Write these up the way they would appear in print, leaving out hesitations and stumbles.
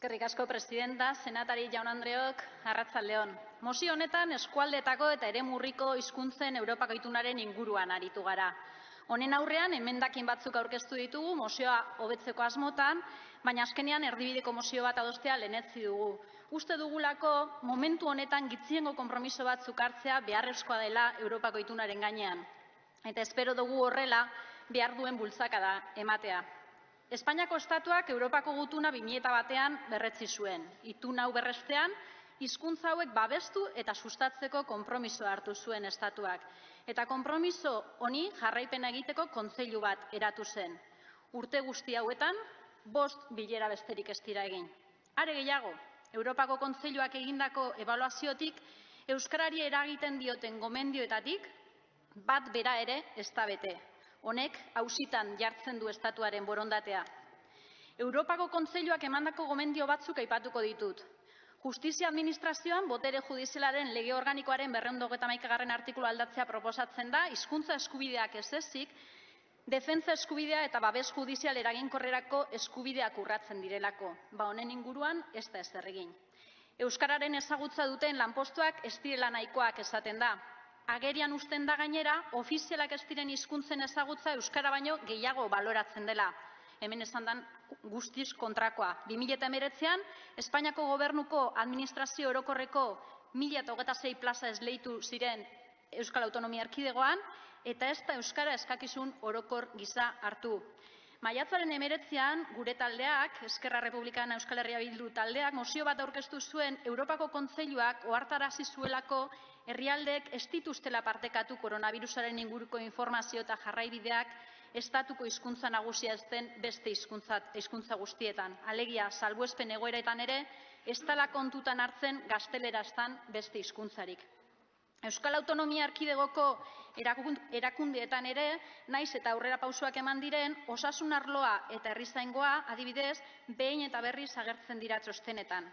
Eskerrik asko, presidenta, senatari jaun-andreok, arratsaldeon. Mozio honetan eskualdetako eta eremurriko hizkuntzen Europako itunaren inguruan aritu gara. Honen aurrean, emendakin batzuk aurkeztu ditugu mozioa hobetzeko asmotan, baina azkenean erdibideko mozio bat adostea lehenetsi dugu. Uste dugulako momentu honetan gitxiengo konpromiso batzuk hartzea beharrezkoa dela Europako itunaren gainean. Eta espero dugu horrela behar duen bultzakada ematea. Espainiako estatuak Europako gutuna 2001an berretsi zuen. Itun hau berrestean, hizkuntza hauek babestu eta sustatzeko konpromisoa hartu zuen estatuak. Eta konpromiso honi jarraipena egiteko kontseilu bat eratu zen. Urte guzti hauetan, 5 bilera besterik ez dira egin. Are gehiago, Europako kontseiluak egindako ebaluaziotik, euskarari eragiten dioten gomendioetatik, bat bera ere ez da bete. Honek auzitan jartzen du estatuaren borondatea. Europako kontseiluak emandako gomendio batzuk aipatuko ditut. Justizia administrazioan botere judizialaren lege organikoaren 231. artikulua aldatzea proposatzen da, hizkuntza eskubideak ez ezik, defentsa eskubidea eta babes judizial eraginkorrerako eskubideak urratzen direlako. Honen inguruan ez da ezer egin. Euskararen ezagutza duten lanpostuak ez direla nahikoak esaten da. Agerian uzten da gainera, ofizialak ez diren hizkuntzen ezagutza euskara baino gehiago baloratzen dela. Hemen esan den guztiz kontrakoa. 2019an, Espainiako gobernuko administrazio orokorreko 1026 plaza esleitu ziren Euskal Autonomia Erkidegoan, eta ez da euskara eskakizun orokor gisa hartu. Maiatzaren 19an, gure taldeak, Esquerra Republicana Euskal Herria Bildu taldeak, mozio bat aurkeztu zuen Europako Kontseiluak ohartarazi zuelako herrialdeek ez dituztela partekatu koronavirusaren inguruko informazio eta jarraibideak estatuko hizkuntza nagusia ez den beste hizkuntza guztietan. Alegia, salbuespen egoeretan ere, ez dela kontutan hartzen gaztelera ez den beste hizkuntzarik. Euskal Autonomia Erkidegoko erakundeetan ere, naiz eta aurrerapausoak eman diren, osasun arloa eta herrizaingoa, adibidez, behin eta berriz agertzen dira txostenetan.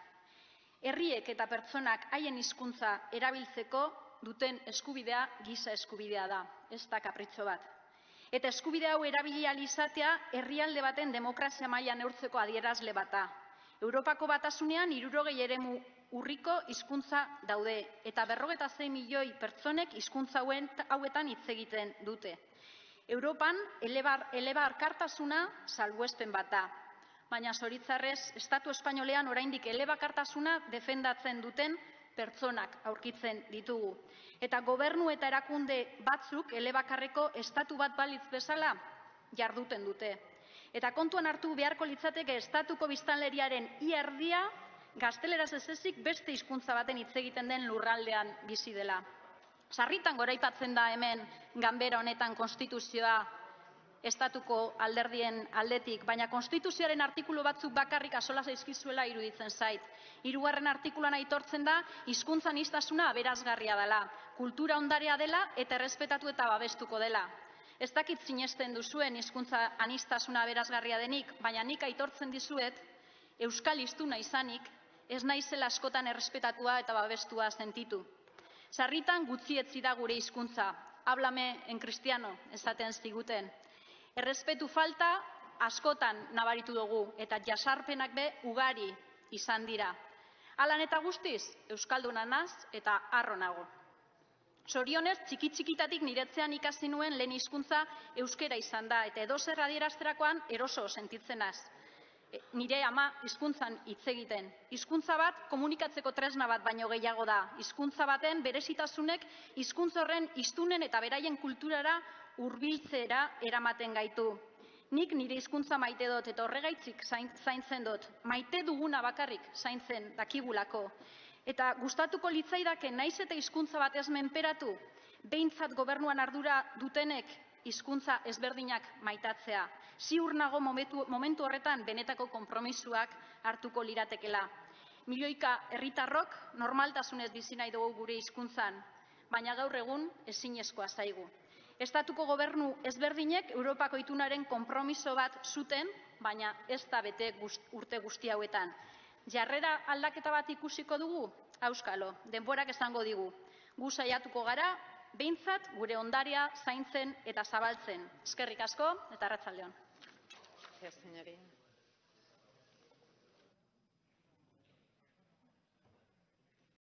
Herriek eta pertsonak haien hizkuntza erabiltzeko duten eskubidea giza eskubidea da, ez da kapritxo bat. Eta eskubide hau erabili ahal izatea herrialde baten demokrazia maila neurtzeko adierazle bat da. Europako Batasunean 60 eremu urriko hizkuntza daude eta 56 milioi pertsonek hizkuntza hauetan hitz egiten dute. Europan elebakartasuna salbuespen bat da. Baina zoritxarrez, Estatu espainolean oraindik elebakartasuna defendatzen duten pertsonak aurkitzen ditugu. Eta gobernu eta erakunde batzuk elebakarreko estatu bat balitz bezala jarduten dute. Eta kontuan hartu beharko litzateke estatuko biztanleriaren ia erdia gazteleraz ez ezik beste hizkuntza baten hitz egiten den lurraldean bizi dela. Sarritan goraipatzen da hemen ganbera honetan konstituzioa estatuko alderdien aldetik, baina konstituzioaren artikulu batzuk bakarrik axola zaizkizuela iruditzen zait. 3. artikuluan aitortzen da hizkuntza aniztasuna aberasgarria dela, kultura ondarea dela eta errespetatu eta babestuko dela. Ez dakit sinesten duzuen hizkuntza aniztasuna aberasgarria denik, baina nik aitortzen dizuet euskal hiztuna izanik ez naizela askotan errespetatua eta babestua sentitu. Sarritan gutxietsi da gure hizkuntza, háblame en cristiano esaten ziguten. Errespetu falta askotan nabaritu dugu eta jasarpenak be ugari izan dira. Halan eta guztiz, euskalduna naz eta harro nago. Zorionez, txiki-txikitatik niretzean ikasi nuen lehen hizkuntza euskera izan da eta edozer adierazterakoan eroso sentitzen naz. Nire ama hizkuntzan hitz egiten. Hizkuntza bat komunikatzeko tresna bat baino gehiago da. Hizkuntza baten berezitasunek hizkuntza horren hiztunen eta beraien kulturara hurbiltzera eramaten gaitu. Nik nire hizkuntza maite dut eta horregaitzik zaintzen dut. Maite duguna bakarrik zaintzen dakigulako. Eta gustatuko litzaidake naiz eta hizkuntza bat ez menperatu, behintzat gobernuan ardura dutenek hizkuntza ezberdinak maitatzea. Ziur nago momentu horretan benetako konpromisoak hartuko liratekela. Milioika herritarrok normaltasunez bizi nahi dugu gure hizkuntzan, baina gaur egun ezinezkoa zaigu. Estatuko gobernu ezberdinek Europako itunaren konpromiso bat zuten, baina ez da bete urte guzti hauetan. Jarrera aldaketa bat ikusiko dugu? Auskalo, denborak esango digu. Gu saiatuko gara, behintzat gure ondarea zaintzen eta zabaltzen. Eskerrik asko eta arratsalde on. Gracias, señoría.